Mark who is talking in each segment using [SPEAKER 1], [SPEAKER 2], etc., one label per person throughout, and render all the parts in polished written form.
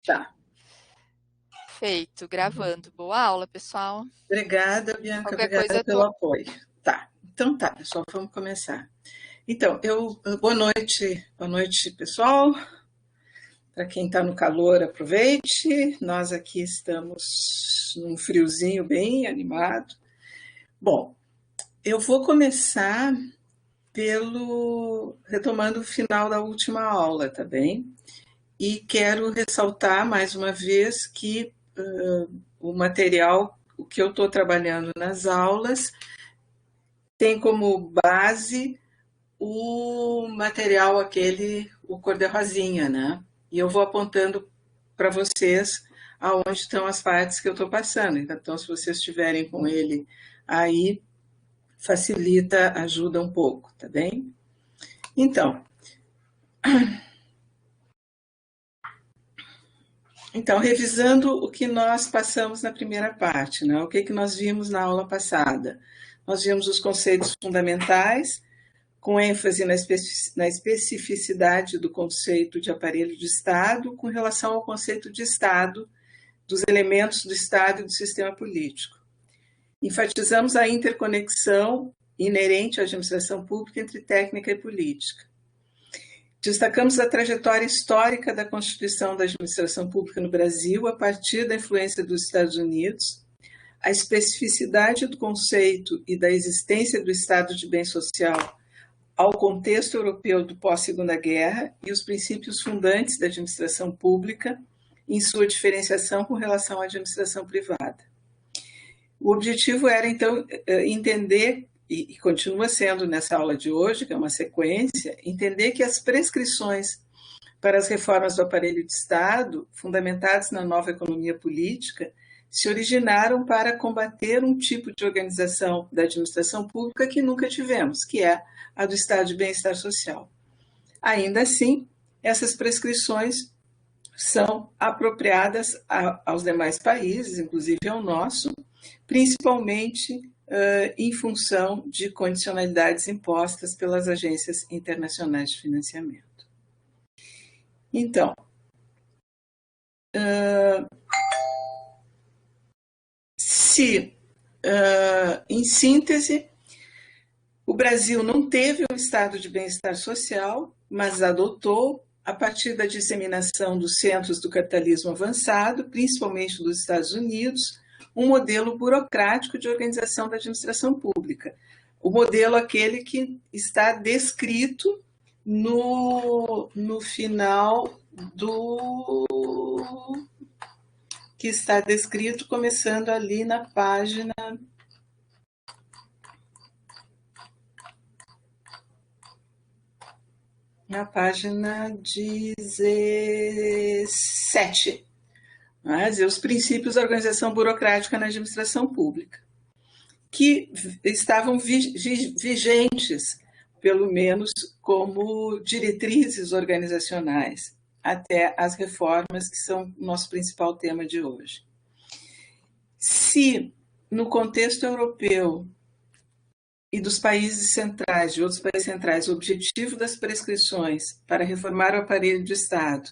[SPEAKER 1] Tá.
[SPEAKER 2] Feito, gravando. Boa aula, pessoal.
[SPEAKER 1] Obrigada, Bianca.
[SPEAKER 2] Qualquer
[SPEAKER 1] Obrigada
[SPEAKER 2] coisa,
[SPEAKER 1] pelo apoio. Tá. Então tá, pessoal, vamos começar. Então, boa noite, pessoal. Para quem está no calor, aproveite. Nós aqui estamos num friozinho bem animado. Bom, eu vou começar pelo retomando o final da última aula, tá bem? E quero ressaltar mais uma vez que o material, o que eu estou trabalhando nas aulas, tem como base o material aquele, o cor-de-rosinha, né? E eu vou apontando para vocês aonde estão as partes que eu estou passando. Então, se vocês estiverem com ele aí, facilita, ajuda um pouco, tá bem? Então, revisando o que nós passamos na primeira parte, né? O que nós vimos na aula passada? Nós vimos os conceitos fundamentais, com ênfase na especificidade do conceito de aparelho de Estado com relação ao conceito de Estado, dos elementos do Estado e do sistema político. Enfatizamos a interconexão inerente à administração pública entre técnica e política. Destacamos a trajetória histórica da constituição da administração pública no Brasil a partir da influência dos Estados Unidos, a especificidade do conceito e da existência do Estado de bem social ao contexto europeu do pós-Segunda Guerra e os princípios fundantes da administração pública em sua diferenciação com relação à administração privada. O objetivo era, então, entender, e continua sendo nessa aula de hoje, que é uma sequência, entender que as prescrições para as reformas do aparelho de Estado, fundamentadas na nova economia política, se originaram para combater um tipo de organização da administração pública que nunca tivemos, que é a do Estado de Bem-Estar Social. Ainda assim, essas prescrições são apropriadas aos demais países, inclusive ao nosso, principalmente em função de condicionalidades impostas pelas agências internacionais de financiamento. Então, em síntese, o Brasil não teve um estado de bem-estar social, mas adotou, a partir da disseminação dos centros do capitalismo avançado, principalmente dos Estados Unidos, um modelo burocrático de organização da administração pública. O modelo aquele que está descrito no final que está descrito começando ali na página 17. Os princípios da organização burocrática na administração pública, que estavam vigentes, pelo menos como diretrizes organizacionais, até as reformas, que são o nosso principal tema de hoje. Se, no contexto europeu e dos países centrais, de outros países centrais, o objetivo das prescrições para reformar o aparelho de Estado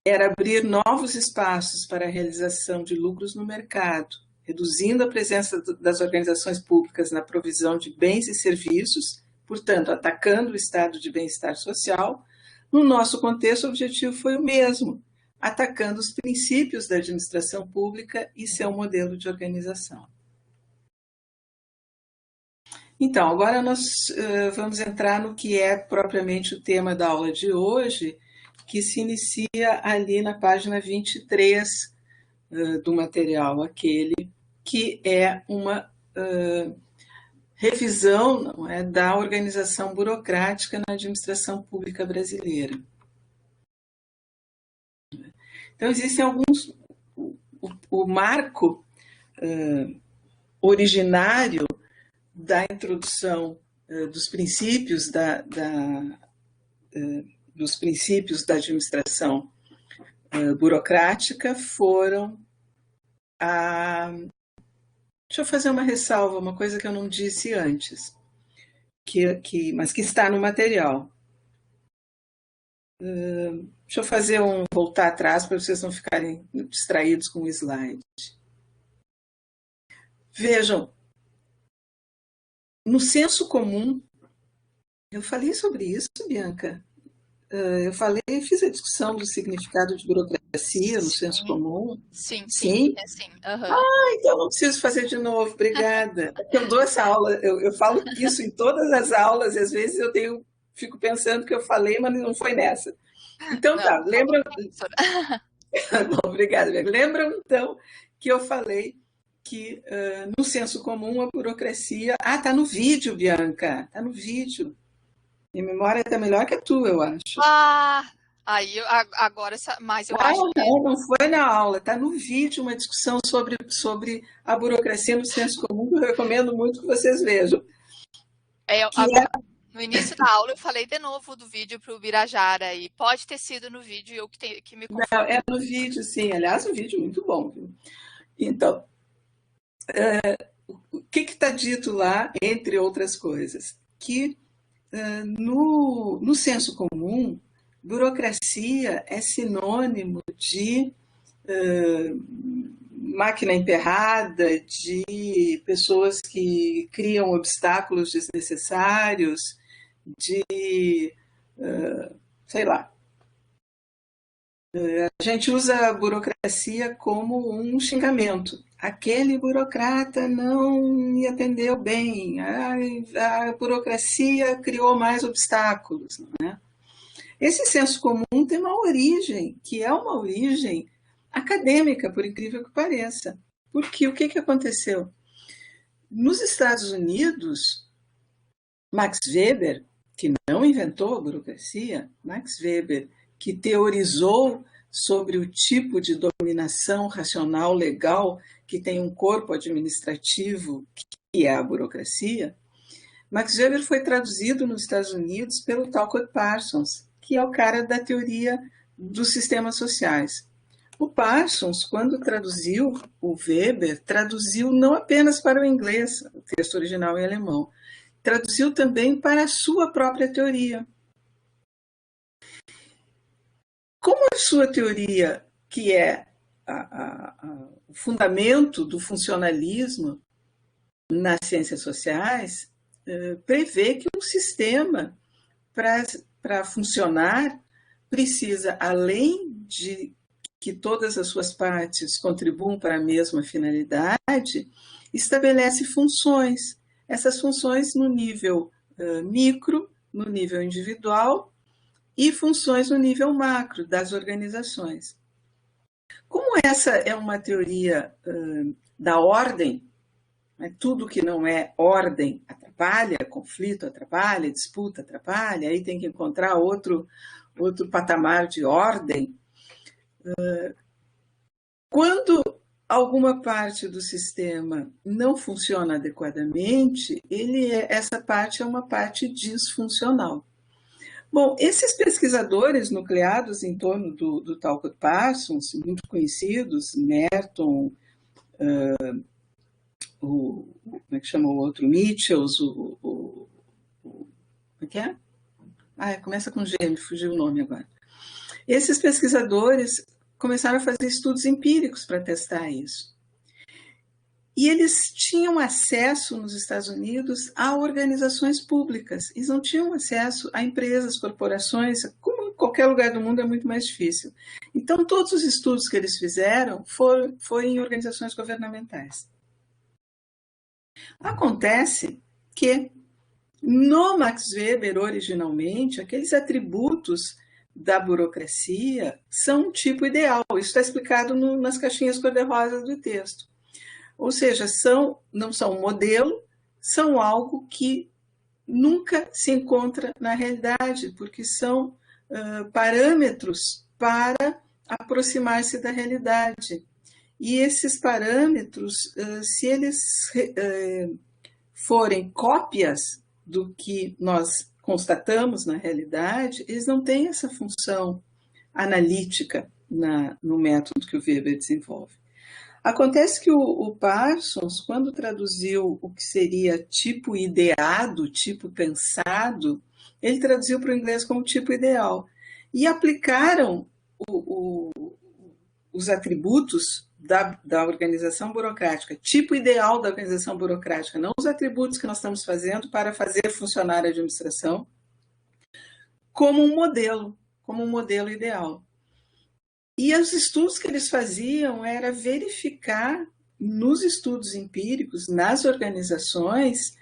[SPEAKER 1] era abrir novos espaços para a realização de lucros no mercado, reduzindo a presença das organizações públicas na provisão de bens e serviços, portanto, atacando o estado de bem-estar social. No nosso contexto, o objetivo foi o mesmo, atacando os princípios da administração pública e seu modelo de organização. Então, agora nós vamos entrar no que é propriamente o tema da aula de hoje, que se inicia ali na página 23 do material aquele, que é uma revisão, não é, da organização burocrática na administração pública brasileira. Então, existem alguns... O marco originário da introdução dos princípios dos princípios da administração burocrática foram Deixa eu fazer uma ressalva, uma coisa que eu não disse antes, mas que está no material. Deixa eu fazer voltar atrás para vocês não ficarem distraídos com o slide. Vejam, no senso comum, eu falei sobre isso, Bianca. Eu falei, fiz a discussão do significado de burocracia no senso comum.
[SPEAKER 2] Sim.
[SPEAKER 1] Ah, então não preciso fazer de novo, obrigada. Eu dou essa aula, eu falo isso em todas as aulas, e às vezes fico pensando que eu falei, mas não foi nessa. Então tá, lembram? Bom, obrigada, Bianca. Lembram então que eu falei que no senso comum a burocracia. Ah, tá no vídeo, Bianca, tá no vídeo. Minha memória está melhor que a tua, eu acho.
[SPEAKER 2] Aí agora, mas eu acho que...
[SPEAKER 1] Não foi na aula, está no vídeo uma discussão sobre a burocracia no senso comum, que eu recomendo muito que vocês vejam.
[SPEAKER 2] No início da aula eu falei de novo do vídeo para o Birajara, e pode ter sido no vídeo eu que me confundi.
[SPEAKER 1] Não, é no vídeo, sim. Aliás, um vídeo muito bom. Então, o que está dito lá, entre outras coisas? Que no senso comum, burocracia é sinônimo de máquina emperrada, de pessoas que criam obstáculos desnecessários, de, sei lá. A gente usa a burocracia como um xingamento. Aquele burocrata não me atendeu bem, a burocracia criou mais obstáculos. Não é? Esse senso comum tem uma origem, que é uma origem acadêmica, por incrível que pareça. Porque o que aconteceu? Nos Estados Unidos, Max Weber, que não inventou a burocracia, Max Weber, que teorizou sobre o tipo de dominação racional legal que tem um corpo administrativo, que é a burocracia, Max Weber foi traduzido nos Estados Unidos pelo Talcott Parsons, que é o cara da teoria dos sistemas sociais. O Parsons, quando traduziu o Weber, traduziu não apenas para o inglês, o texto original em alemão, traduziu também para a sua própria teoria. Como a sua teoria, que é o fundamento do funcionalismo nas ciências sociais, prevê que um sistema, para funcionar, precisa, além de que todas as suas partes contribuam para a mesma finalidade, estabelece funções. Essas funções no nível micro, no nível individual, e funções no nível macro das organizações. Como essa é uma teoria da ordem, né, tudo que não é ordem atrapalha, conflito atrapalha, disputa atrapalha, aí tem que encontrar outro patamar de ordem. Quando alguma parte do sistema não funciona adequadamente, essa parte é uma parte disfuncional. Bom, esses pesquisadores nucleados em torno do Talcott Parsons, muito conhecidos, Merton, como é que chama o outro? Mitchells, como é que é? Começa com G, me fugiu o nome agora. Esses pesquisadores começaram a fazer estudos empíricos para testar isso. E eles tinham acesso nos Estados Unidos a organizações públicas. Eles não tinham acesso a empresas, corporações, como em qualquer lugar do mundo é muito mais difícil. Então, todos os estudos que eles fizeram foram em organizações governamentais. Acontece que no Max Weber, originalmente, aqueles atributos da burocracia são um tipo ideal. Isso está explicado nas caixinhas cor-de-rosa do texto. Ou seja, não são um modelo, são algo que nunca se encontra na realidade, porque são parâmetros para aproximar-se da realidade. E esses parâmetros, se eles forem cópias do que nós constatamos na realidade, eles não têm essa função analítica no método que o Weber desenvolve. Acontece que o Parsons, quando traduziu o que seria tipo ideado, tipo pensado, ele traduziu para o inglês como tipo ideal. e aplicaram os atributos da organização burocrática, tipo ideal da organização burocrática, não os atributos que nós estamos fazendo para fazer funcionar a administração, como um modelo ideal. E os estudos que eles faziam era verificar nos estudos empíricos, nas organizações,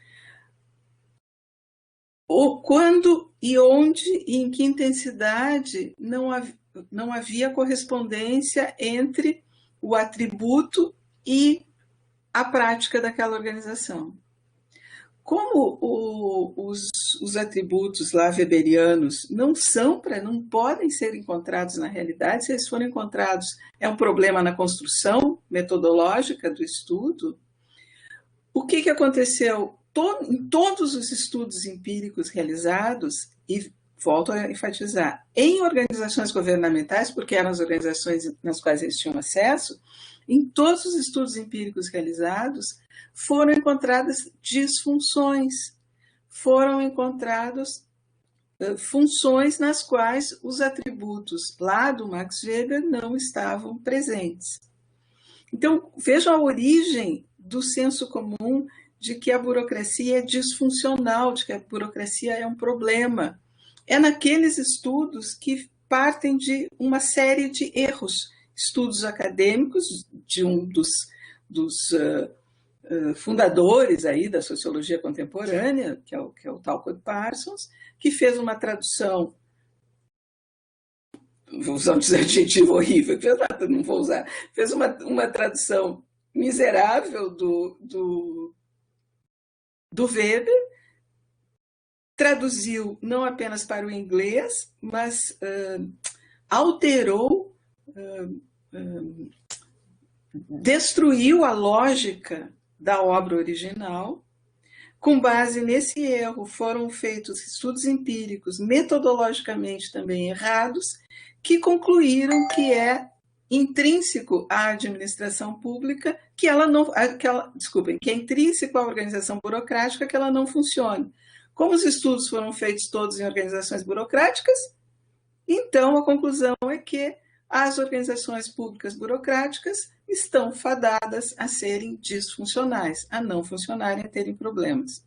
[SPEAKER 1] quando e onde e em que intensidade não havia correspondência entre o atributo e a prática daquela organização. Como os atributos lá weberianos não podem ser encontrados na realidade, se eles forem encontrados, é um problema na construção metodológica do estudo. O que aconteceu? Em todos os estudos empíricos realizados, e volto a enfatizar, em organizações governamentais, porque eram as organizações nas quais eles tinham acesso, em todos os estudos empíricos realizados, foram encontradas disfunções, foram encontradas funções nas quais os atributos lá do Max Weber não estavam presentes. Então, vejam a origem do senso comum de que a burocracia é disfuncional, de que a burocracia é um problema. É naqueles estudos que partem de uma série de erros, estudos acadêmicos de um dos fundadores aí da sociologia contemporânea, que é o Talcott Parsons, que fez uma tradução, vou usar um adjetivo horrível, não vou usar, fez uma tradução miserável do Weber, traduziu não apenas para o inglês, mas alterou, destruiu a lógica da obra original. Com base nesse erro, foram feitos estudos empíricos, metodologicamente também errados, que concluíram que é intrínseco à administração pública que é intrínseco à organização burocrática que ela não funcione. Como os estudos foram feitos todos em organizações burocráticas, então a conclusão é que as organizações públicas burocráticas estão fadadas a serem disfuncionais, a não funcionarem, a terem problemas.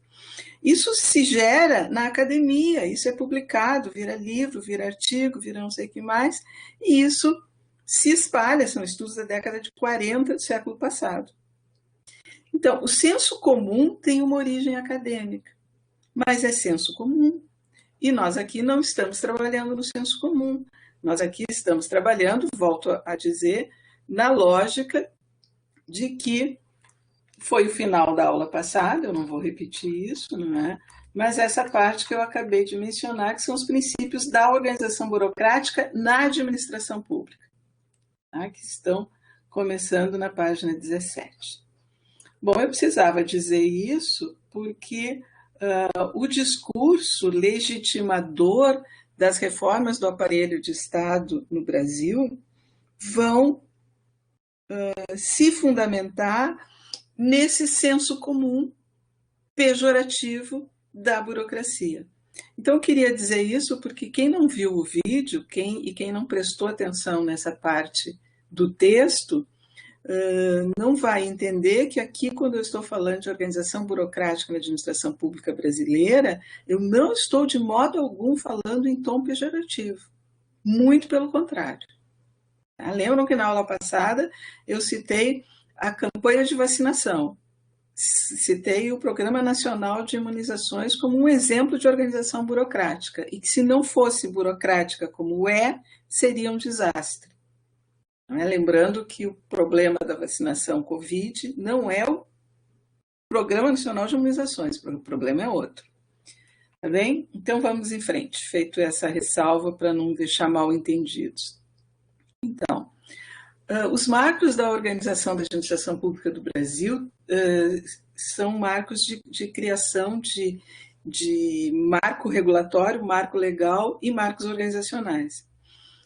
[SPEAKER 1] Isso se gera na academia, isso é publicado, vira livro, vira artigo, vira não sei o que mais, e isso se espalha, são estudos da década de 40 do século passado. Então, o senso comum tem uma origem acadêmica, mas é senso comum. E nós aqui não estamos trabalhando no senso comum. Nós aqui estamos trabalhando, volto a dizer, na lógica de que foi o final da aula passada, eu não vou repetir isso, não é? Mas essa parte que eu acabei de mencionar, que são os princípios da organização burocrática na administração pública, tá? Que estão começando na página 17. Bom, eu precisava dizer isso porque o discurso legitimador das reformas do aparelho de Estado no Brasil vão se fundamentar nesse senso comum pejorativo da burocracia. Então, eu queria dizer isso porque quem não viu o vídeo e quem não prestou atenção nessa parte do texto não vai entender que aqui, quando eu estou falando de organização burocrática na administração pública brasileira, eu não estou de modo algum falando em tom pejorativo. Muito pelo contrário. Lembram que na aula passada eu citei a campanha de vacinação, citei o Programa Nacional de Imunizações como um exemplo de organização burocrática, e que se não fosse burocrática como seria um desastre. Lembrando que o problema da vacinação Covid não é o Programa Nacional de Imunizações, o problema é outro. Tá bem? Então vamos em frente, feito essa ressalva para não deixar mal entendidos. Então, os marcos da Organização da Administração Pública do Brasil são marcos de criação de marco regulatório, marco legal e marcos organizacionais.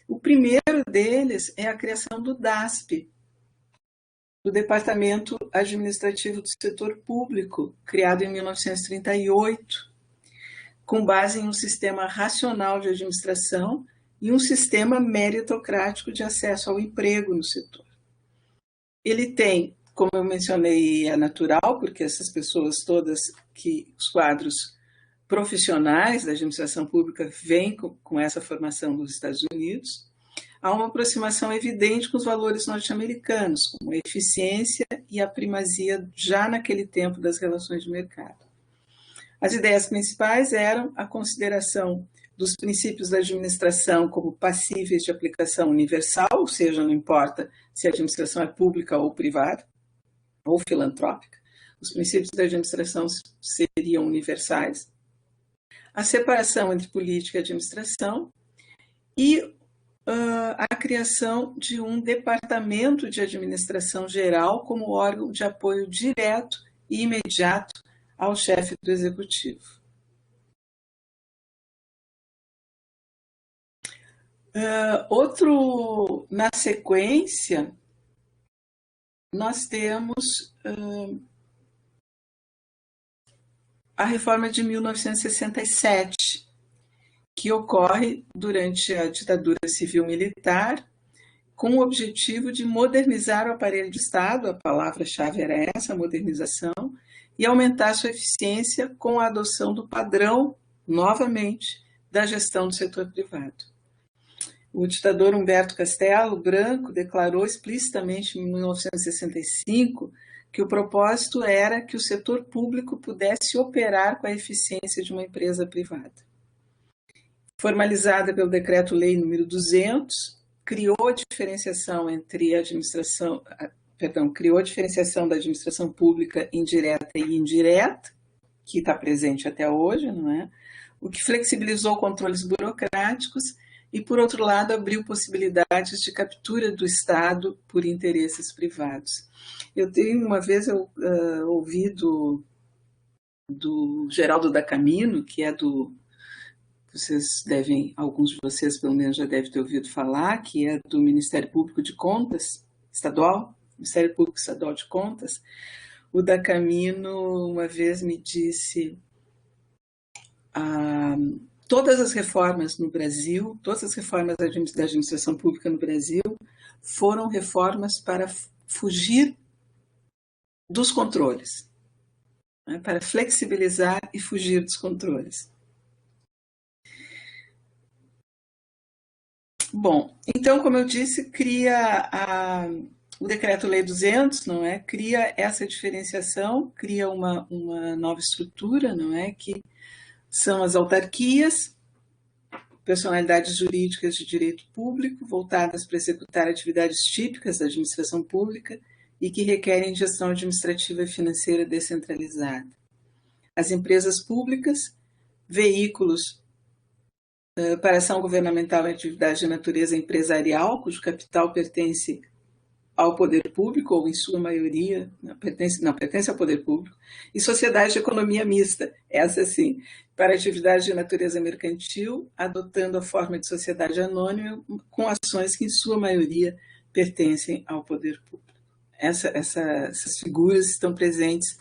[SPEAKER 1] O primeiro deles é a criação do DASP, do Departamento Administrativo do Setor Público, criado em 1938, com base em um sistema racional de administração e um sistema meritocrático de acesso ao emprego no setor. Ele tem, como eu mencionei, é natural, porque essas pessoas todas, os quadros profissionais da administração pública vêm com essa formação dos Estados Unidos. Há uma aproximação evidente com os valores norte-americanos, como a eficiência e a primazia já naquele tempo das relações de mercado. As ideias principais eram a consideração dos princípios da administração como passíveis de aplicação universal, ou seja, não importa se a administração é pública ou privada, ou filantrópica, os princípios da administração seriam universais. A separação entre política e administração e a criação de um departamento de administração geral como órgão de apoio direto e imediato ao chefe do executivo. Na sequência, nós temos a reforma de 1967, que ocorre durante a ditadura civil-militar, com o objetivo de modernizar o aparelho de Estado, a palavra-chave era essa, modernização, e aumentar sua eficiência com a adoção do padrão, novamente, da gestão do setor privado. O ditador Humberto Castelo Branco declarou explicitamente em 1965 que o propósito era que o setor público pudesse operar com a eficiência de uma empresa privada. Formalizada pelo Decreto-Lei número 200, criou a diferenciação da administração pública indireta e indireta, que está presente até hoje, não é? O que flexibilizou controles burocráticos e, por outro lado, abriu possibilidades de captura do Estado por interesses privados. Uma vez eu ouvi do Geraldo da Camino, que é alguns de vocês pelo menos já devem ter ouvido falar, que é do Ministério Público de Contas Estadual, Ministério Público Estadual de Contas. O da Camino uma vez me disse: todas as reformas no Brasil, todas as reformas da administração pública no Brasil foram reformas para fugir dos controles, né, para flexibilizar e fugir dos controles. Bom, então, como eu disse, cria o Decreto-Lei 200, não é? Cria essa diferenciação, cria uma nova estrutura, não é? Que são as autarquias, personalidades jurídicas de direito público, voltadas para executar atividades típicas da administração pública e que requerem gestão administrativa e financeira descentralizada. As empresas públicas, veículos para ação governamental em atividade de natureza empresarial, cujo capital pertence ao poder público, ou em sua maioria, pertence ao poder público, e sociedade de economia mista, essa sim, para atividade de natureza mercantil, adotando a forma de sociedade anônima, com ações que em sua maioria pertencem ao poder público. Essas figuras estão presentes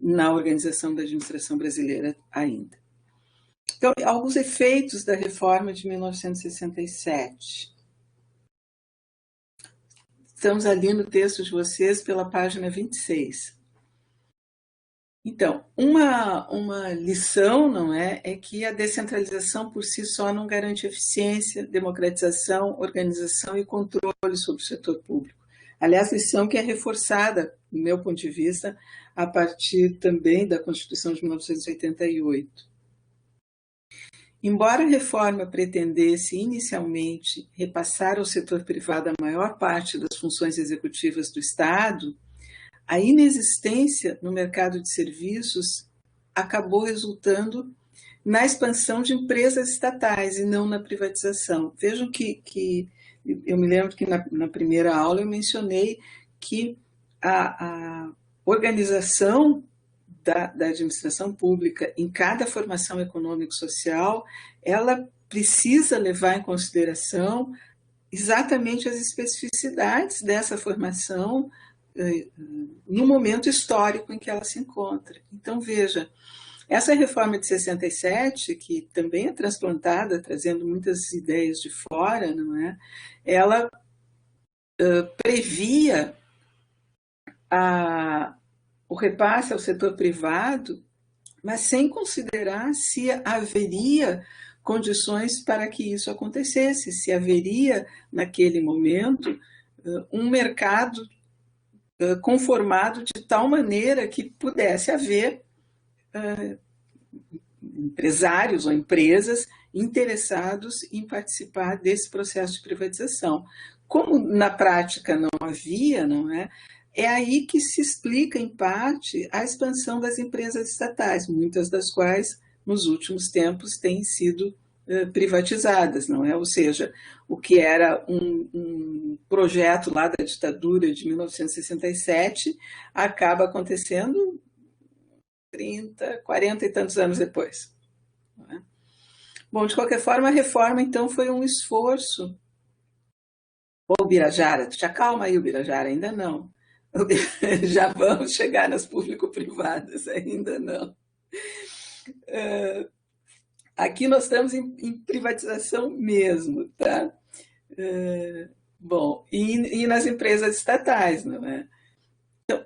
[SPEAKER 1] na organização da administração brasileira ainda. Então, alguns efeitos da reforma de 1967. Estamos ali no texto de vocês pela página 26. Então, uma lição, não é que a descentralização por si só não garante eficiência, democratização, organização e controle sobre o setor público. Aliás, lição que é reforçada, do meu ponto de vista, a partir também da Constituição de 1988. Embora a reforma pretendesse inicialmente repassar ao setor privado a maior parte das funções executivas do Estado, a inexistência no mercado de serviços acabou resultando na expansão de empresas estatais e não na privatização. Vejam que eu me lembro que na primeira aula eu mencionei que a organização da administração pública em cada formação econômico-social, ela precisa levar em consideração exatamente as especificidades dessa formação no momento histórico em que ela se encontra. Então, veja, Essa reforma de 67, que também é transplantada, trazendo muitas ideias de fora, não é? Ela previa o repasse ao setor privado, mas sem considerar se haveria condições para que isso acontecesse, se haveria, naquele momento, um mercado conformado de tal maneira que pudesse haver empresários ou empresas interessados em participar desse processo de privatização. Como na prática não havia, não é? É aí que se explica, em parte, a expansão das empresas estatais, muitas das quais, nos últimos tempos, têm sido privatizadas, não é? Ou seja, o que era um projeto lá da ditadura de 1967 acaba acontecendo 30, 40 e tantos anos depois. Não é? Bom, de qualquer forma, a reforma, então, foi um esforço. Ô, Birajara, tu te acalma aí, Birajara, ainda não. Já vamos chegar nas público-privadas, ainda não. Aqui nós estamos em privatização mesmo, tá? Bom, e nas empresas estatais, não é? Então,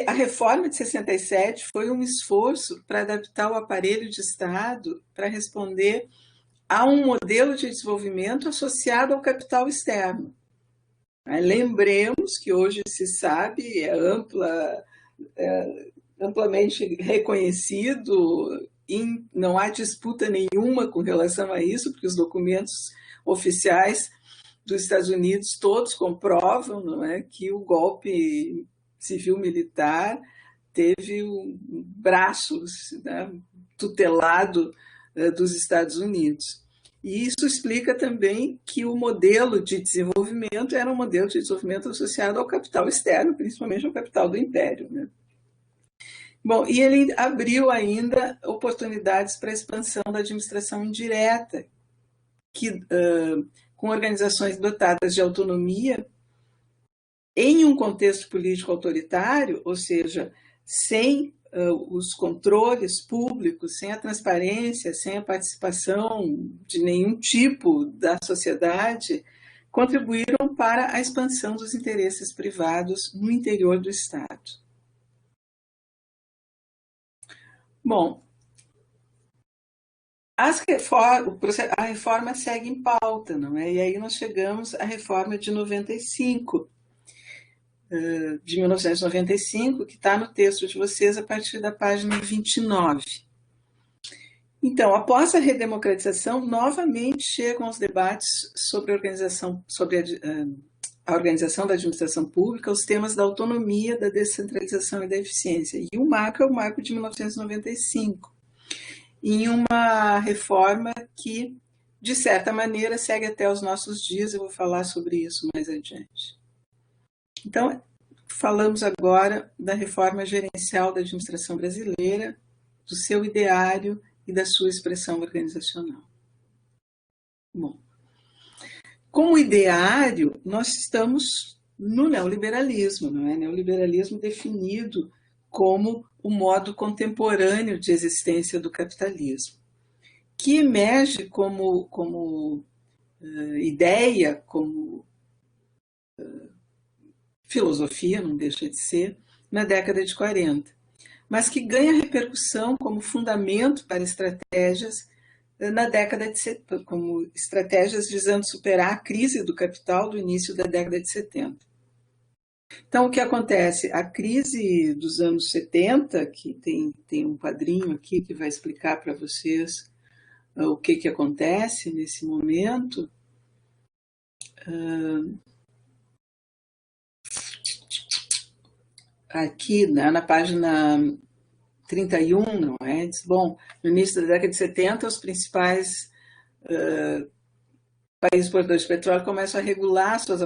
[SPEAKER 1] a reforma de 67 foi um esforço para adaptar o aparelho de Estado para responder a um modelo de desenvolvimento associado ao capital externo. Lembremos que hoje se sabe, amplamente reconhecido, não há disputa nenhuma com relação a isso, porque os documentos oficiais dos Estados Unidos todos comprovam, não é, que o golpe civil-militar teve um braço, né, tutelado dos Estados Unidos. E isso explica também que o modelo de desenvolvimento era um modelo de desenvolvimento associado ao capital externo, principalmente ao capital do império, né? Bom, e ele abriu ainda oportunidades para a expansão da administração indireta, que, com organizações dotadas de autonomia, em um contexto político autoritário, ou seja, sem os controles públicos, sem a transparência, sem a participação de nenhum tipo da sociedade, contribuíram para a expansão dos interesses privados no interior do Estado. Bom, a reforma segue em pauta, não é? E aí nós chegamos à reforma de 95, de 1995, que está no texto de vocês a partir da página 29. Então, após a redemocratização, novamente chegam aos debates sobre a organização da administração pública, os temas da autonomia, da descentralização e da eficiência. E o marco é o marco de 1995, em uma reforma que, de certa maneira, segue até os nossos dias. Eu vou falar sobre isso mais adiante. Então, falamos agora da reforma gerencial da administração brasileira, do seu ideário e da sua expressão organizacional. Bom, como ideário, nós estamos no neoliberalismo, não é? Neoliberalismo definido como o modo contemporâneo de existência do capitalismo, que emerge como ideia, como filosofia, não deixa de ser, na década de 40, mas que ganha repercussão como fundamento para estratégias na década de 70, como estratégias visando superar a crise do capital do início da década de 70. Então, o que acontece? A crise dos anos 70, que tem um quadrinho aqui que vai explicar para vocês o que acontece nesse momento. Aqui, né, na página 31, não é? Diz, bom, no início da década de 70, os principais países exportadores de petróleo começam a regular suas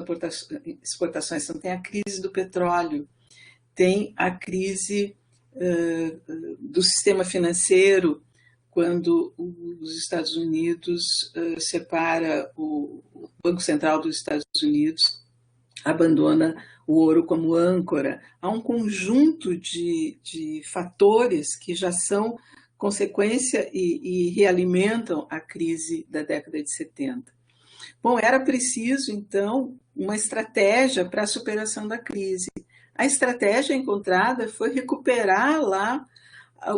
[SPEAKER 1] exportações. Então, tem a crise do petróleo, tem a crise do sistema financeiro, quando os Estados Unidos separa o Banco Central dos Estados Unidos, abandona o ouro como âncora. Há um conjunto de fatores que já são consequência e realimentam a crise da década de 70. Bom, era preciso, então, uma estratégia para a superação da crise. A estratégia encontrada foi recuperar lá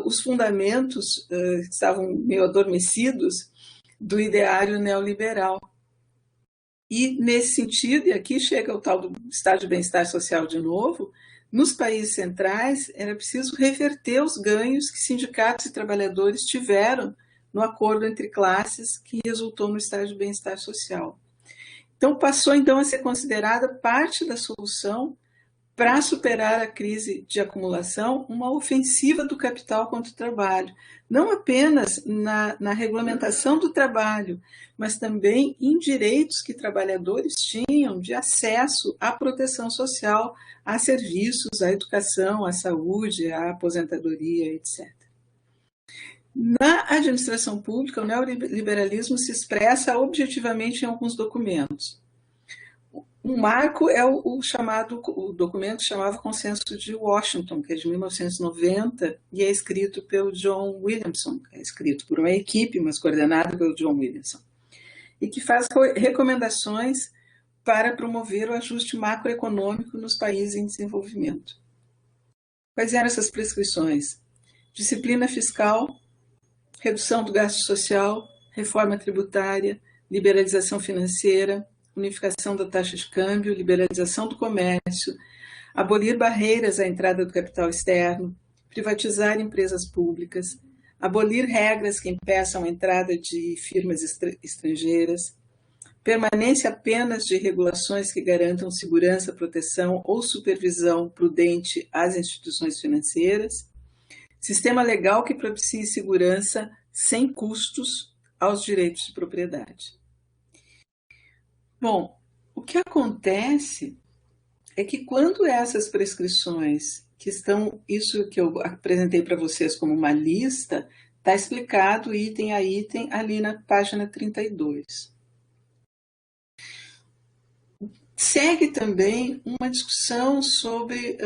[SPEAKER 1] os fundamentos que estavam meio adormecidos do ideário neoliberal. E, nesse sentido, e aqui chega o tal do estado de bem-estar social de novo, nos países centrais era preciso reverter os ganhos que sindicatos e trabalhadores tiveram no acordo entre classes que resultou no estado de bem-estar social. Então, passou então a ser considerada parte da solução para superar a crise de acumulação, uma ofensiva do capital contra o trabalho, não apenas na regulamentação do trabalho, mas também em direitos que trabalhadores tinham de acesso à proteção social, a serviços, à educação, à saúde, à aposentadoria, etc. Na administração pública, o neoliberalismo se expressa objetivamente em alguns documentos. Um marco é o documento chamado Consenso de Washington, que é de 1990 e é escrito pelo John Williamson, é escrito por uma equipe, mas coordenado pelo John Williamson, e que faz recomendações para promover o ajuste macroeconômico nos países em desenvolvimento. Quais eram essas prescrições? Disciplina fiscal, redução do gasto social, reforma tributária, liberalização financeira, unificação da taxa de câmbio, liberalização do comércio, abolir barreiras à entrada do capital externo, privatizar empresas públicas, abolir regras que impeçam a entrada de firmas estrangeiras, permanência apenas de regulações que garantam segurança, proteção ou supervisão prudente às instituições financeiras, sistema legal que propicie segurança sem custos aos direitos de propriedade. Bom, o que acontece é que quando essas prescrições que estão, isso que eu apresentei para vocês como uma lista, está explicado item a item ali na página 32. Segue também uma discussão sobre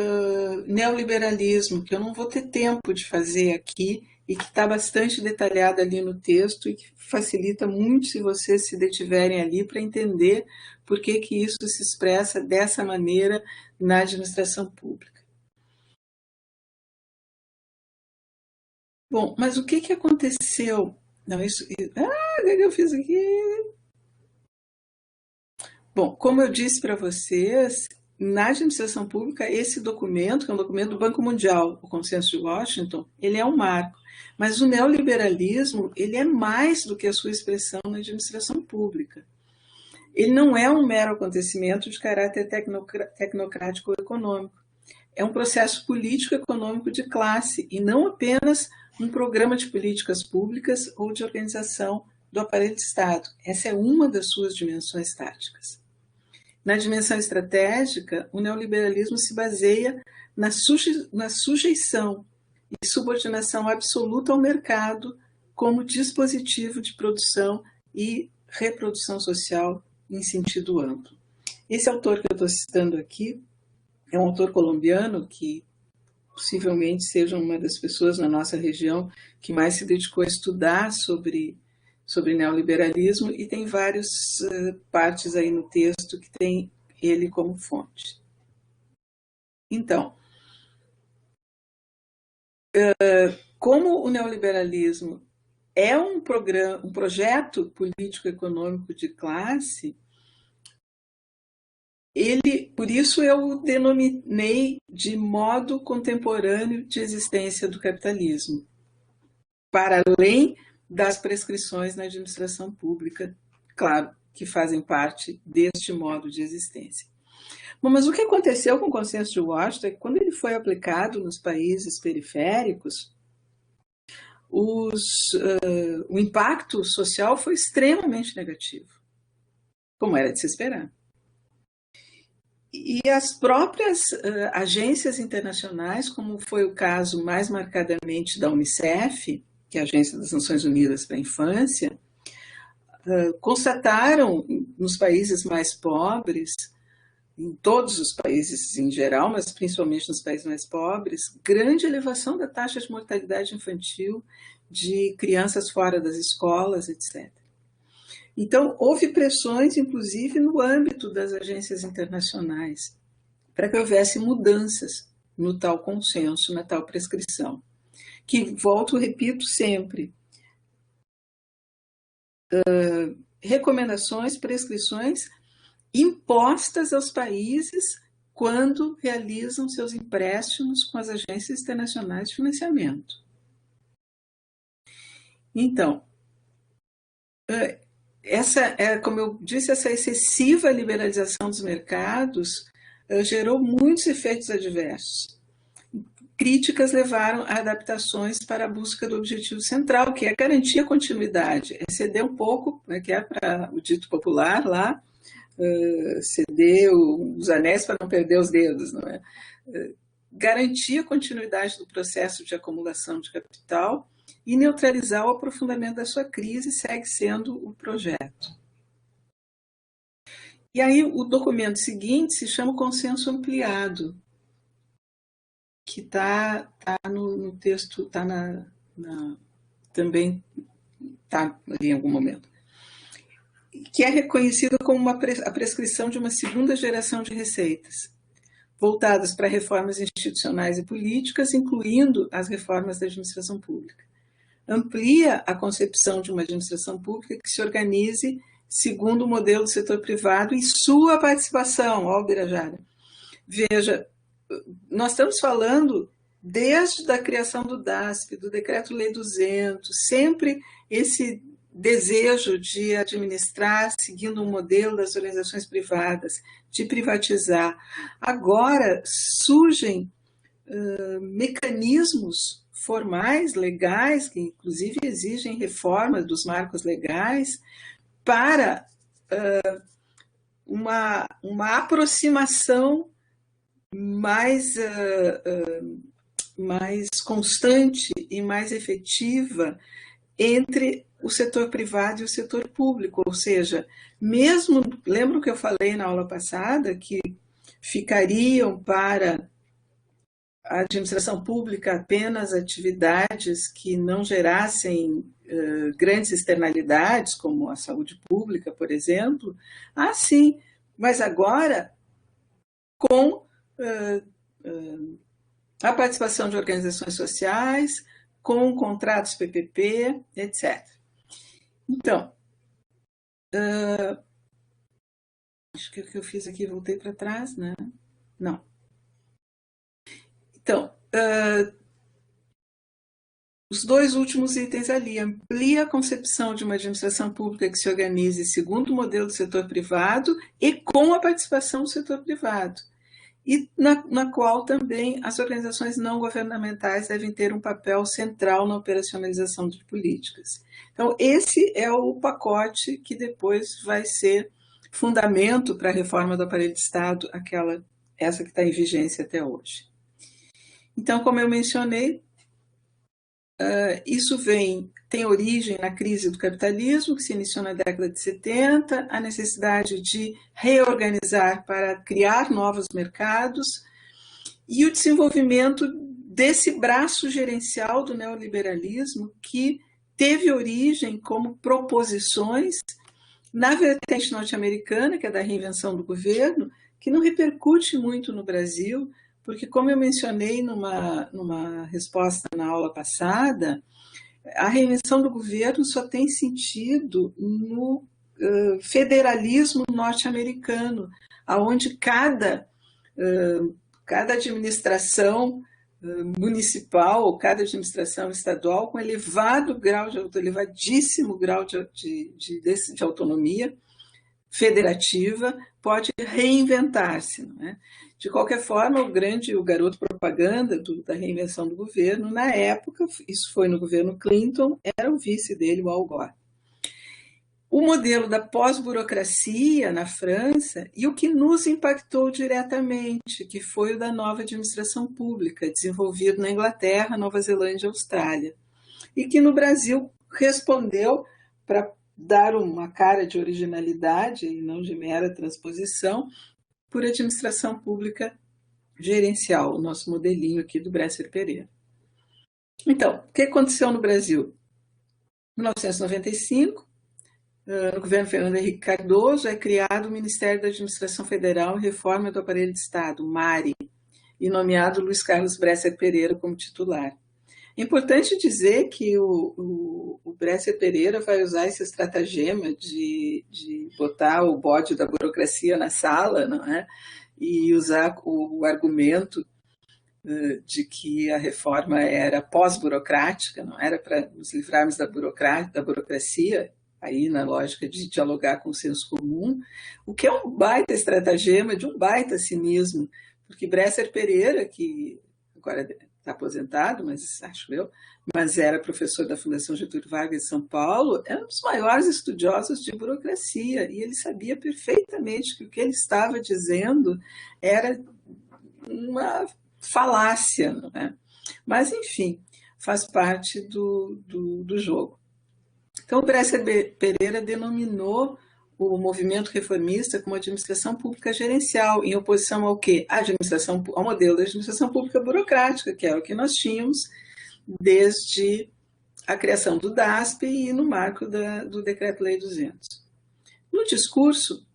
[SPEAKER 1] neoliberalismo, que eu não vou ter tempo de fazer aqui, e que está bastante detalhada ali no texto e que facilita muito se vocês se detiverem ali para entender por que isso se expressa dessa maneira na administração pública. Bom, mas o que aconteceu? Não, o que eu fiz aqui? Bom, como eu disse para vocês, na administração pública, esse documento, que é um documento do Banco Mundial, o Consenso de Washington, ele é um marco. Mas o neoliberalismo, ele é mais do que a sua expressão na administração pública. Ele não é um mero acontecimento de caráter tecnocrático ou econômico. É um processo político-econômico de classe e não apenas um programa de políticas públicas ou de organização do aparelho de Estado. Essa é uma das suas dimensões táticas. Na dimensão estratégica, o neoliberalismo se baseia na sujeição e subordinação absoluta ao mercado como dispositivo de produção e reprodução social em sentido amplo. Esse autor que eu estou citando aqui é um autor colombiano que possivelmente seja uma das pessoas na nossa região que mais se dedicou a estudar sobre neoliberalismo e tem várias partes aí no texto que tem ele como fonte. Então, como o neoliberalismo é um projeto político-econômico de classe, por isso eu o denominei de modo contemporâneo de existência do capitalismo, para além das prescrições na administração pública, claro, que fazem parte deste modo de existência. Bom, mas o que aconteceu com o Consenso de Washington é que quando ele foi aplicado nos países periféricos, o impacto social foi extremamente negativo, como era de se esperar. E as próprias agências internacionais, como foi o caso mais marcadamente da Unicef, que é a Agência das Nações Unidas para a Infância, constataram nos países mais pobres, em todos os países em geral, mas principalmente nos países mais pobres, grande elevação da taxa de mortalidade infantil, de crianças fora das escolas, etc. Então, houve pressões, inclusive, no âmbito das agências internacionais, para que houvesse mudanças no tal consenso, na tal prescrição. Que, volto, repito sempre, recomendações, prescrições impostas aos países quando realizam seus empréstimos com as agências internacionais de financiamento. Então, como eu disse, essa excessiva liberalização dos mercados gerou muitos efeitos adversos. Críticas levaram a adaptações para a busca do objetivo central, que é garantir a continuidade, é ceder um pouco, que é para o dito popular lá, ceder os anéis para não perder os dedos, não é? Garantir a continuidade do processo de acumulação de capital e neutralizar o aprofundamento da sua crise segue sendo o projeto. E aí o documento seguinte se chama Consenso Ampliado, que está no texto, também está ali em algum momento, que é reconhecido como a prescrição de uma segunda geração de receitas, voltadas para reformas institucionais e políticas, incluindo as reformas da administração pública. Amplia a concepção de uma administração pública que se organize segundo o modelo do setor privado e sua participação, ó, Birajara. Veja, nós estamos falando desde a criação do DASP, do Decreto-Lei 200, sempre esse desejo de administrar seguindo um modelo das organizações privadas, de privatizar. Agora surgem mecanismos formais, legais, que inclusive exigem reformas dos marcos legais, para uma aproximação mais constante e mais efetiva entre o setor privado e o setor público, ou seja, mesmo, lembro que eu falei na aula passada que ficariam para a administração pública apenas atividades que não gerassem grandes externalidades, como a saúde pública, por exemplo. Ah, sim, mas agora com a participação de organizações sociais, com contratos PPP, etc. Então, acho que o que eu fiz aqui, voltei para trás, né? Não. Então, os dois últimos itens ali, amplia a concepção de uma administração pública que se organize segundo o modelo do setor privado e com a participação do setor privado, e na qual também as organizações não governamentais devem ter um papel central na operacionalização de políticas. Então, esse é o pacote que depois vai ser fundamento para a reforma do aparelho de Estado, essa que está em vigência até hoje. Então, como eu mencionei, isso tem origem na crise do capitalismo, que se iniciou na década de 70, a necessidade de reorganizar para criar novos mercados e o desenvolvimento desse braço gerencial do neoliberalismo que teve origem como proposições na vertente norte-americana, que é da reinvenção do governo, que não repercute muito no Brasil, porque, como eu mencionei numa resposta na aula passada, a reinvenção do governo só tem sentido no federalismo norte-americano, onde cada administração municipal ou cada administração estadual com elevadíssimo grau de autonomia federativa pode reinventar-se, não é? De qualquer forma, o garoto propaganda da reinvenção do governo, na época, isso foi no governo Clinton, era o vice dele, o Al Gore. O modelo da pós-burocracia na França e o que nos impactou diretamente, que foi o da nova administração pública, desenvolvido na Inglaterra, Nova Zelândia e Austrália, e que no Brasil respondeu, para dar uma cara de originalidade e não de mera transposição, por administração pública gerencial, o nosso modelinho aqui do Bresser Pereira. Então, o que aconteceu no Brasil? Em 1995, no governo Fernando Henrique Cardoso, é criado o Ministério da Administração Federal e Reforma do Aparelho de Estado, MARE, e nomeado Luiz Carlos Bresser Pereira como titular. É importante dizer que o Bresser Pereira vai usar esse estratagema de botar o bode da burocracia na sala, não é? E usar o argumento de que a reforma era pós-burocrática, não era para nos livrarmos da burocracia, aí na lógica de dialogar com o senso comum, o que é um baita estratagema, de um baita cinismo, porque Bresser Pereira, que agora está aposentado, mas acho eu, mas era professor da Fundação Getúlio Vargas de São Paulo, é um dos maiores estudiosos de burocracia, e ele sabia perfeitamente que o que ele estava dizendo era uma falácia, não é? Mas, enfim, faz parte do jogo. Então, o Bresser Pereira denominou o movimento reformista como administração pública gerencial, em oposição ao quê? Ao modelo da administração pública burocrática, que é o que nós tínhamos desde a criação do DASP e no marco do Decreto-Lei 200. No discurso,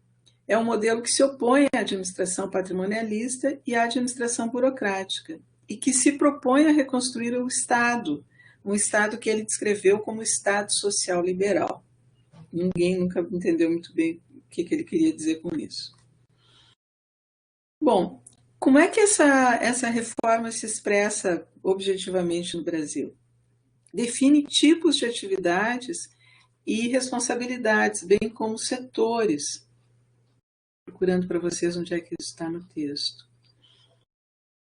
[SPEAKER 1] é um modelo que se opõe à administração patrimonialista e à administração burocrática, e que se propõe a reconstruir o Estado, um Estado que ele descreveu como Estado social liberal. Ninguém nunca entendeu muito bem o que ele queria dizer com isso. Bom, como é que essa reforma se expressa objetivamente no Brasil? Define tipos de atividades e responsabilidades, bem como setores. Procurando para vocês onde é que isso está no texto.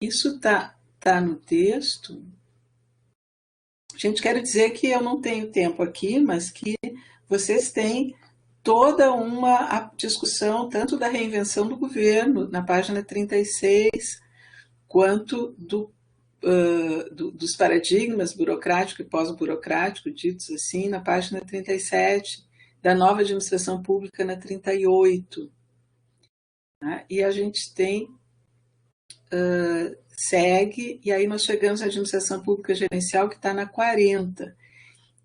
[SPEAKER 1] Isso está no texto. Gente, quero dizer que eu não tenho tempo aqui, mas que vocês têm toda uma discussão, tanto da reinvenção do governo, na página 36, quanto dos paradigmas burocrático e pós-burocrático, ditos assim, na página 37, da nova administração pública na 38. Né? E a gente tem, segue, e aí nós chegamos à administração pública gerencial, que está na 40.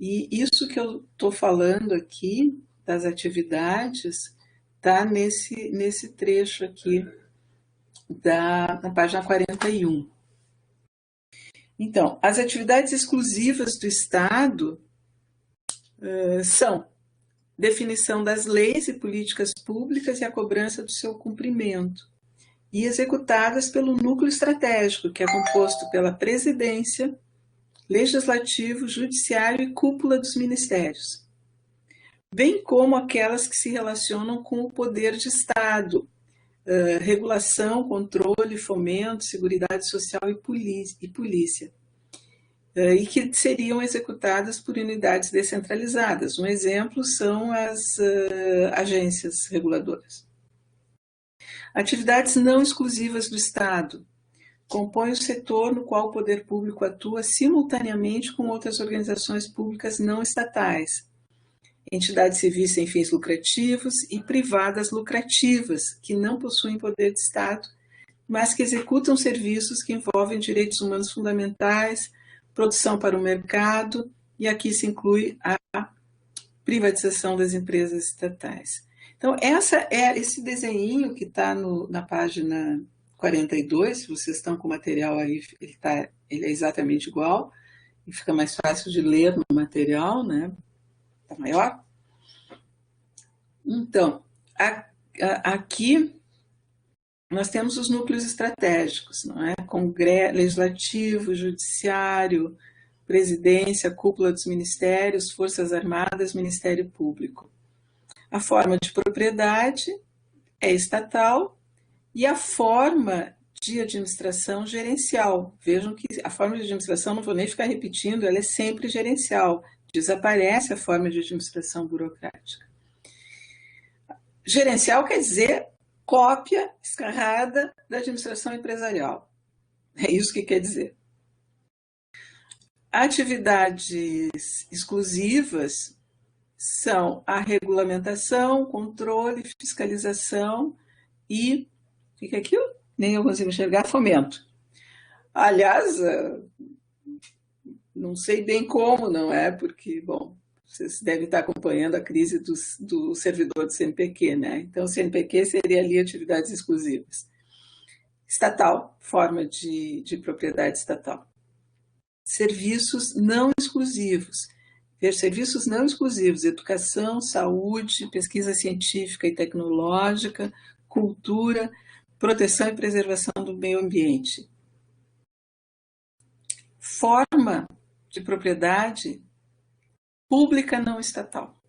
[SPEAKER 1] E isso que eu estou falando aqui, das atividades, está nesse trecho aqui, na página 41. Então, as atividades exclusivas do Estado são definição das leis e políticas públicas e a cobrança do seu cumprimento, e executadas pelo núcleo estratégico, que é composto pela presidência, legislativo, judiciário e cúpula dos ministérios, bem como aquelas que se relacionam com o poder de Estado, regulação, controle, fomento, seguridade social e polícia, e que seriam executadas por unidades descentralizadas. Um exemplo são as agências reguladoras. Atividades não exclusivas do Estado compõem o setor no qual o poder público atua simultaneamente com outras organizações públicas não estatais, entidades civis sem fins lucrativos e privadas lucrativas, que não possuem poder de Estado, mas que executam serviços que envolvem direitos humanos fundamentais, produção para o mercado, e aqui se inclui a privatização das empresas estatais. Então, esse desenho que está na página 42, se vocês estão com o material aí, ele é exatamente igual, e fica mais fácil de ler no material, né? Está maior. Então, aqui nós temos os núcleos estratégicos, não é? Congresso, Legislativo, Judiciário, Presidência, Cúpula dos Ministérios, Forças Armadas, Ministério Público. A forma de propriedade é estatal e a forma de administração gerencial. Vejam que a forma de administração, não vou nem ficar repetindo, ela é sempre gerencial. Desaparece a forma de administração burocrática. Gerencial quer dizer cópia escarrada da administração empresarial. É isso que quer dizer. Atividades exclusivas são a regulamentação, controle, fiscalização e, o que é aquilo? Nem eu consigo enxergar, fomento. Aliás, não sei bem como, não é? Porque, bom, vocês devem estar acompanhando a crise do servidor do CNPq, né? Então, o CNPq seria ali atividades exclusivas. Estatal, forma de propriedade estatal. Serviços não exclusivos. Serviços não exclusivos, educação, saúde, pesquisa científica e tecnológica, cultura, proteção e preservação do meio ambiente. Forma de propriedade pública não estatal.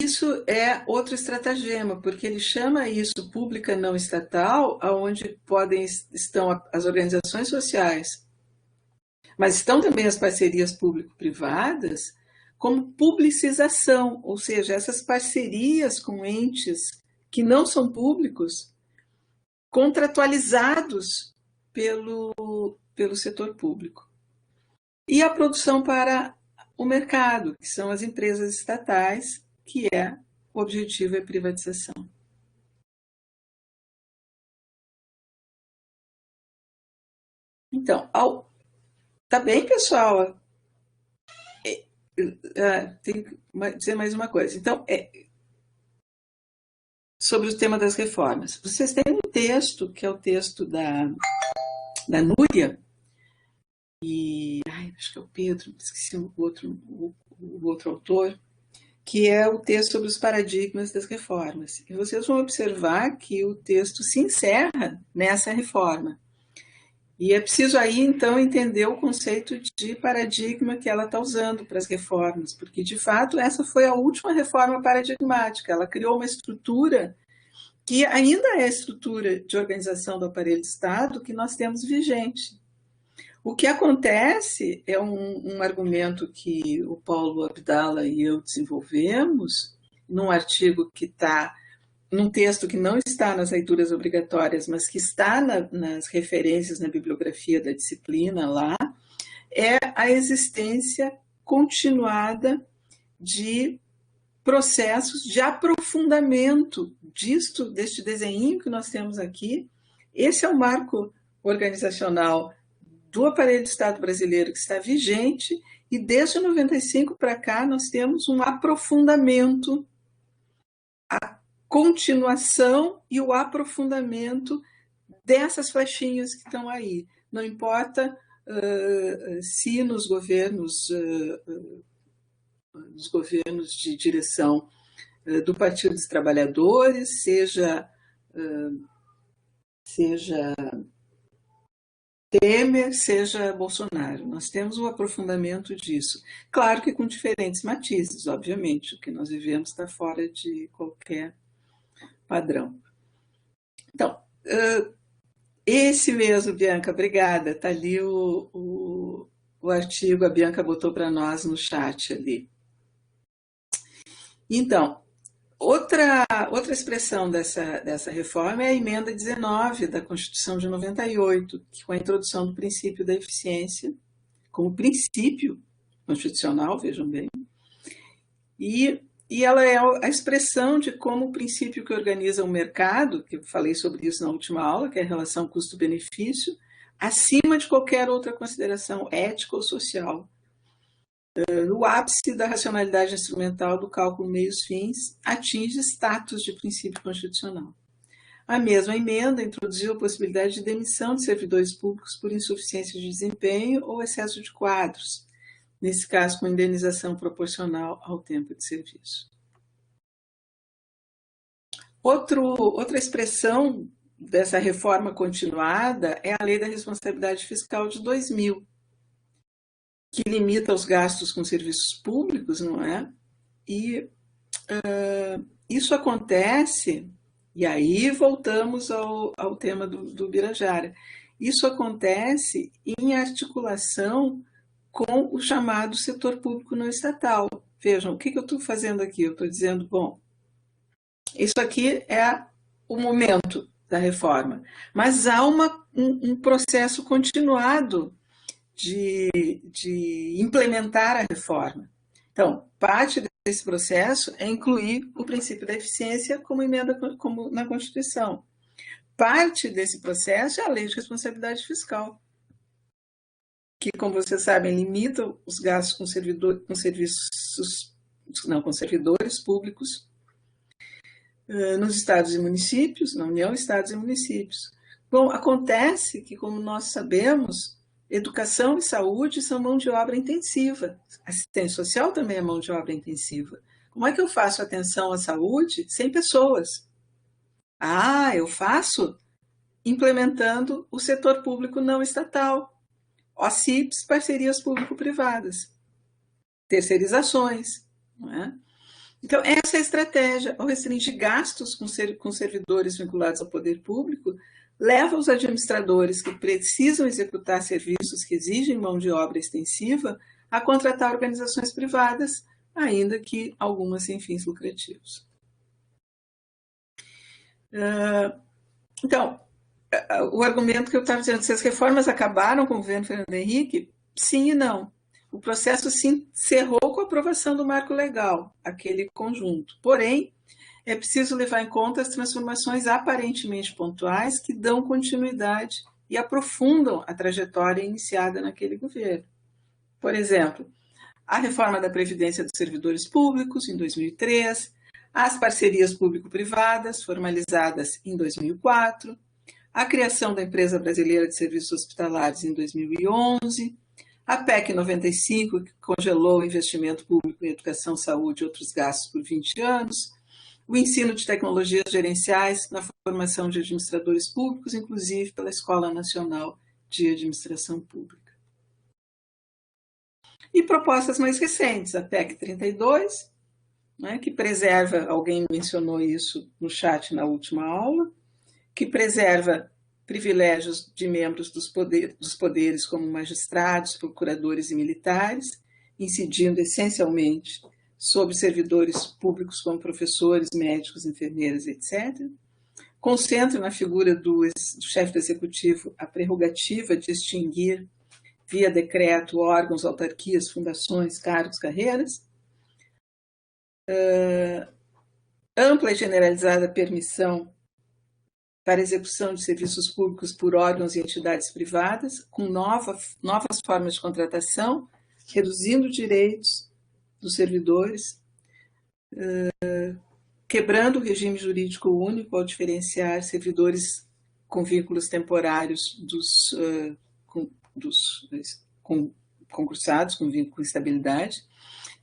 [SPEAKER 1] Isso é outro estratagema, porque ele chama isso pública não estatal, onde estão as organizações sociais, mas estão também as parcerias público-privadas, como publicização, ou seja, essas parcerias com entes que não são públicos, contratualizados pelo setor público. E a produção para o mercado, que são as empresas estatais, que o objetivo é privatização. Então, tá bem, pessoal? Tem que dizer mais uma coisa. Então, sobre o tema das reformas. Vocês têm um texto, que é o texto da Núria, e acho que é o Pedro, esqueci o outro autor, que é o texto sobre os paradigmas das reformas. E vocês vão observar que o texto se encerra nessa reforma. E é preciso aí, então, entender o conceito de paradigma que ela está usando para as reformas, porque, de fato, essa foi a última reforma paradigmática. Ela criou uma estrutura que ainda é a estrutura de organização do aparelho de Estado que nós temos vigente. O que acontece é um argumento que o Paulo Abdala e eu desenvolvemos num artigo que está, num texto que não está nas leituras obrigatórias, mas que está nas referências na bibliografia da disciplina lá, é a existência continuada de processos de aprofundamento deste desenho que nós temos aqui. Esse é o marco organizacional do aparelho de Estado brasileiro que está vigente, e desde 95 para cá nós temos um aprofundamento, a continuação e o aprofundamento dessas flechinhas que estão aí. Não importa se nos governos de direção do Partido dos Trabalhadores, seja Temer, seja Bolsonaro. Nós temos um aprofundamento disso. Claro que com diferentes matizes, obviamente. O que nós vivemos está fora de qualquer padrão. Então, esse mesmo, Bianca, obrigada. Está ali o artigo, a Bianca botou para nós no chat ali. Então, outra expressão dessa reforma é a emenda 19 da Constituição de 98, que com a introdução do princípio da eficiência, como princípio constitucional, vejam bem, e ela é a expressão de como o princípio que organiza o mercado, que eu falei sobre isso na última aula, que é a relação custo-benefício, acima de qualquer outra consideração ética ou social, no ápice da racionalidade instrumental do cálculo meios-fins, atinge status de princípio constitucional. A mesma emenda introduziu a possibilidade de demissão de servidores públicos por insuficiência de desempenho ou excesso de quadros, nesse caso com indenização proporcional ao tempo de serviço. Outra expressão dessa reforma continuada é a Lei da Responsabilidade Fiscal de 2000, que limita os gastos com serviços públicos, não é? E isso acontece, e aí voltamos ao tema do Birajara, isso acontece em articulação com o chamado setor público não estatal. Vejam, o que eu estou fazendo aqui? Eu estou dizendo, bom, isso aqui é o momento da reforma, mas há um processo continuado de implementar a reforma. Então, parte desse processo é incluir o princípio da eficiência como emenda como na Constituição. parte desse processo é a Lei de Responsabilidade Fiscal, que, como vocês sabem, limita os gastos com servidores públicos nos estados e municípios, na União, estados e municípios. Bom, acontece que, como nós sabemos, educação e saúde são mão de obra intensiva. Assistência social também é mão de obra intensiva. Como é que eu faço atenção à saúde sem pessoas? Eu faço implementando o setor público não estatal, OCIPs, parcerias público-privadas, terceirizações, não é? Então, essa é a estratégia. Ao restringir gastos com servidores vinculados ao poder público, leva os administradores que precisam executar serviços que exigem mão de obra extensiva a contratar organizações privadas, ainda que algumas sem fins lucrativos. Então, o argumento que eu estava dizendo, se as reformas acabaram com o governo Fernando Henrique, sim e não. O processo se encerrou com a aprovação do marco legal, aquele conjunto. Porém, é preciso levar em conta as transformações aparentemente pontuais que dão continuidade e aprofundam a trajetória iniciada naquele governo. Por exemplo, a reforma da Previdência dos Servidores Públicos, em 2003, as parcerias público-privadas, formalizadas em 2004, a criação da Empresa Brasileira de Serviços Hospitalares, em 2011, a PEC 95, que congelou o investimento público em educação, saúde e outros gastos por 20 anos, o ensino de tecnologias gerenciais na formação de administradores públicos, inclusive pela Escola Nacional de Administração Pública. E propostas mais recentes, a PEC 32, né, que preserva, alguém mencionou isso no chat na última aula, que preserva privilégios de membros dos poderes como magistrados, procuradores e militares, incidindo essencialmente sobre servidores públicos como professores, médicos, enfermeiras, etc. Concentra na figura do chefe do executivo a prerrogativa de extinguir, via decreto, órgãos, autarquias, fundações, cargos, carreiras. Ampla e generalizada permissão para execução de serviços públicos por órgãos e entidades privadas, com novas formas de contratação, reduzindo direitos dos servidores, quebrando o regime jurídico único ao diferenciar servidores com vínculos temporários dos concursados, com vínculo de estabilidade,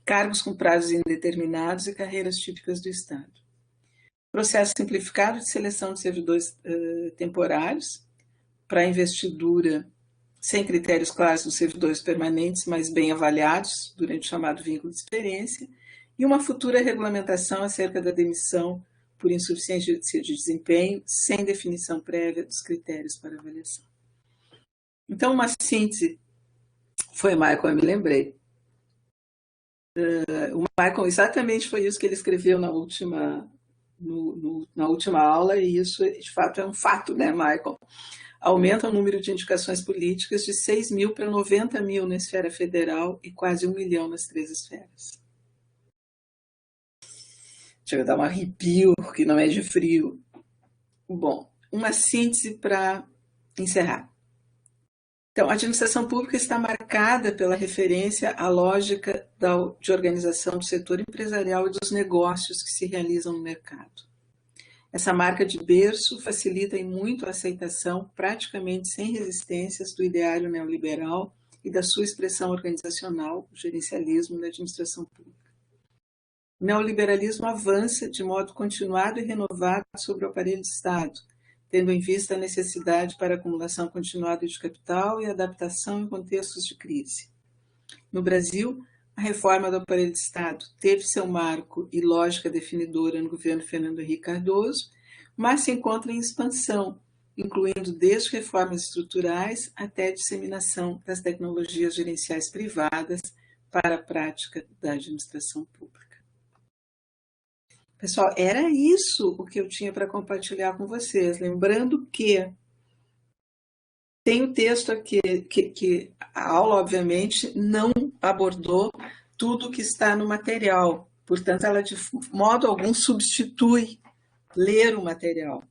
[SPEAKER 1] cargos com prazos indeterminados e carreiras típicas do Estado. Processo simplificado de seleção de servidores temporários para investidura sem critérios claros dos servidores permanentes, mas bem avaliados durante o chamado vínculo de experiência, e uma futura regulamentação acerca da demissão por insuficiência de desempenho, sem definição prévia dos critérios para avaliação. Então, uma síntese foi Michael, eu me lembrei. O Michael, exatamente foi isso que ele escreveu na última aula, e isso, de fato, é um fato, né, Michael? Aumenta o número de indicações políticas de 6 mil para 90 mil na esfera federal e quase 1 milhão nas 3 esferas. Deixa eu dar um arrepio, que não é de frio. Bom, uma síntese para encerrar. Então, a administração pública está marcada pela referência à lógica de organização do setor empresarial e dos negócios que se realizam no mercado. Essa marca de berço facilita em muito a aceitação, praticamente sem resistências, do ideário neoliberal e da sua expressão organizacional, o gerencialismo da administração pública. O neoliberalismo avança de modo continuado e renovado sobre o aparelho de Estado, tendo em vista a necessidade para acumulação continuada de capital e adaptação em contextos de crise. No Brasil, a reforma do aparelho de Estado teve seu marco e lógica definidora no governo Fernando Henrique Cardoso, mas se encontra em expansão, incluindo desde reformas estruturais até a disseminação das tecnologias gerenciais privadas para a prática da administração pública. Pessoal, era isso o que eu tinha para compartilhar com vocês. Lembrando que tem o texto aqui, que a aula, obviamente, não abordou tudo que está no material. Portanto, ela de modo algum substitui ler o material.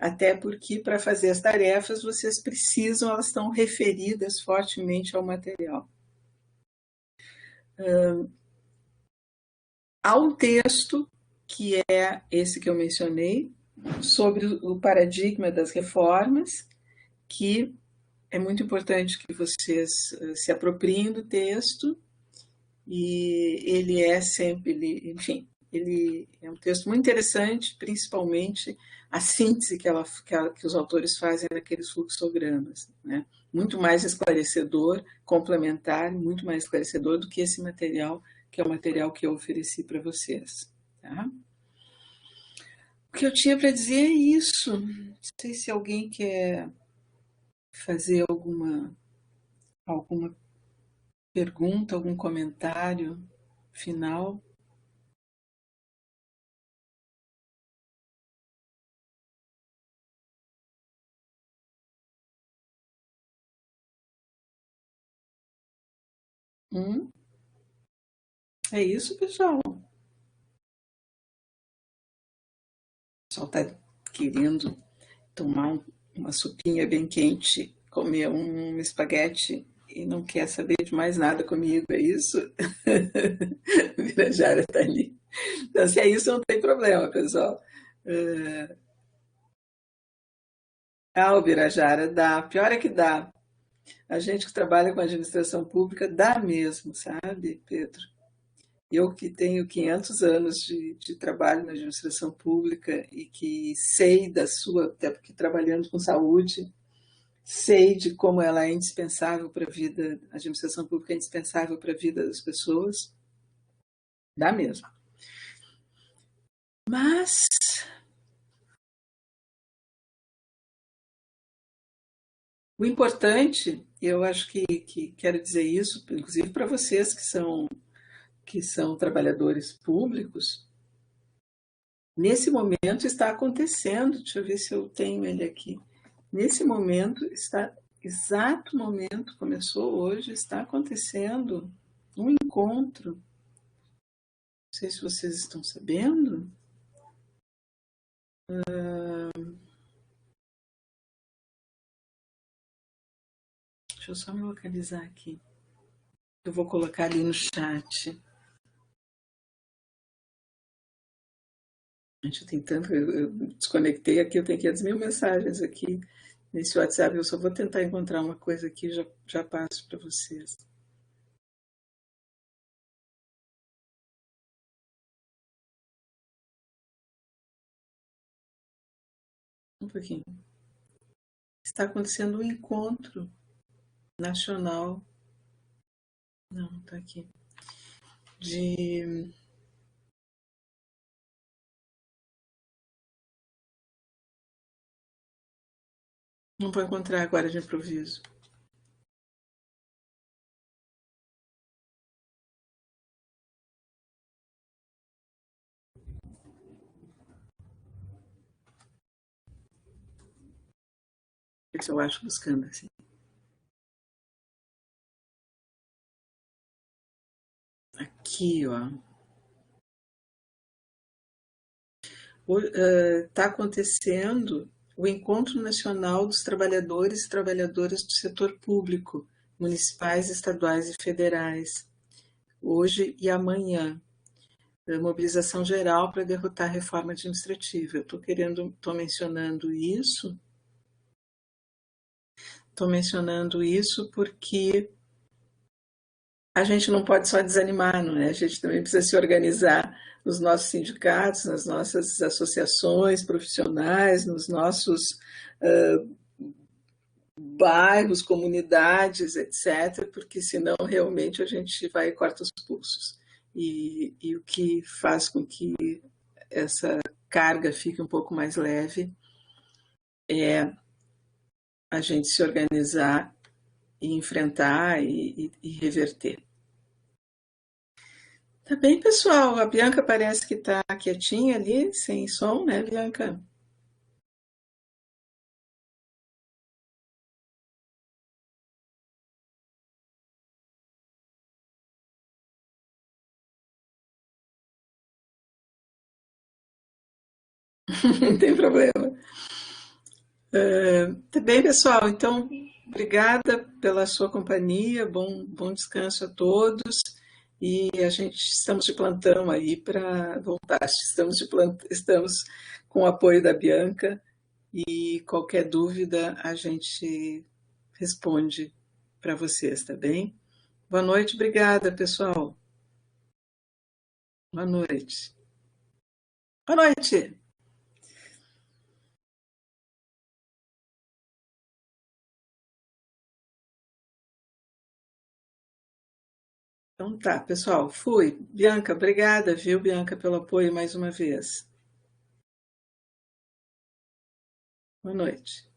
[SPEAKER 1] até porque para fazer as tarefas vocês precisam, elas estão referidas fortemente ao material. Há um texto, que é esse que eu mencionei, sobre o paradigma das reformas, que é muito importante que vocês se apropriem do texto, e ele é sempre, enfim, ele é um texto muito interessante, principalmente a síntese que os autores fazem naqueles fluxogramas, né? Muito mais esclarecedor, complementar, muito mais esclarecedor do que esse material, que é o material que eu ofereci para vocês. Tá? O que eu tinha para dizer é isso. Não sei se alguém quer fazer alguma pergunta, algum comentário final. É isso, pessoal. O pessoal está querendo tomar uma sopinha bem quente, comer um espaguete e não quer saber de mais nada comigo, é isso? O Virajara está ali. Então, se é isso, não tem problema, pessoal. O Virajara dá. Pior é que dá. A gente que trabalha com administração pública dá mesmo, sabe, Pedro? Eu que tenho 500 anos de trabalho na administração pública e que sei da sua, até porque trabalhando com saúde, sei de como ela é indispensável para a vida, a administração pública é indispensável para a vida das pessoas, dá mesmo. Mas o importante, eu acho que quero dizer isso, inclusive para vocês que são trabalhadores públicos, nesse momento está acontecendo, deixa eu ver se eu tenho ele aqui. Nesse momento, exato momento, começou hoje, está acontecendo um encontro. Não sei se vocês estão sabendo. Deixa eu só me localizar aqui. Eu vou colocar ali no chat. Gente, tem tanto. Eu desconectei aqui, eu tenho 500 mil mensagens aqui nesse WhatsApp. Eu só vou tentar encontrar uma coisa aqui e já passo para vocês. Um pouquinho. Está acontecendo um encontro nacional. Não, está aqui. De. Não vou encontrar agora de improviso. Ver se eu acho buscando assim. Aqui, ó. Está acontecendo o Encontro Nacional dos Trabalhadores e Trabalhadoras do Setor Público, municipais, estaduais e federais, hoje e amanhã. Mobilização geral para derrotar a reforma administrativa. Eu estou mencionando isso porque a gente não pode só desanimar, não é? A gente também precisa se organizar nos nossos sindicatos, nas nossas associações profissionais, nos nossos bairros, comunidades, etc., porque senão realmente a gente vai e corta os pulsos. E o que faz com que essa carga fique um pouco mais leve é a gente se organizar e enfrentar e reverter. Tá bem, pessoal? A Bianca parece que está quietinha ali, sem som, né, Bianca? Não tem problema. Tá bem, pessoal. Então, obrigada pela sua companhia, bom descanso a todos. E a gente estamos de plantão aí para voltar. Estamos com o apoio da Bianca e qualquer dúvida a gente responde para vocês, tá bem? Boa noite, obrigada, pessoal. Boa noite. Boa noite. Então tá, pessoal, fui. Bianca, obrigada, viu, Bianca, pelo apoio mais uma vez. Boa noite.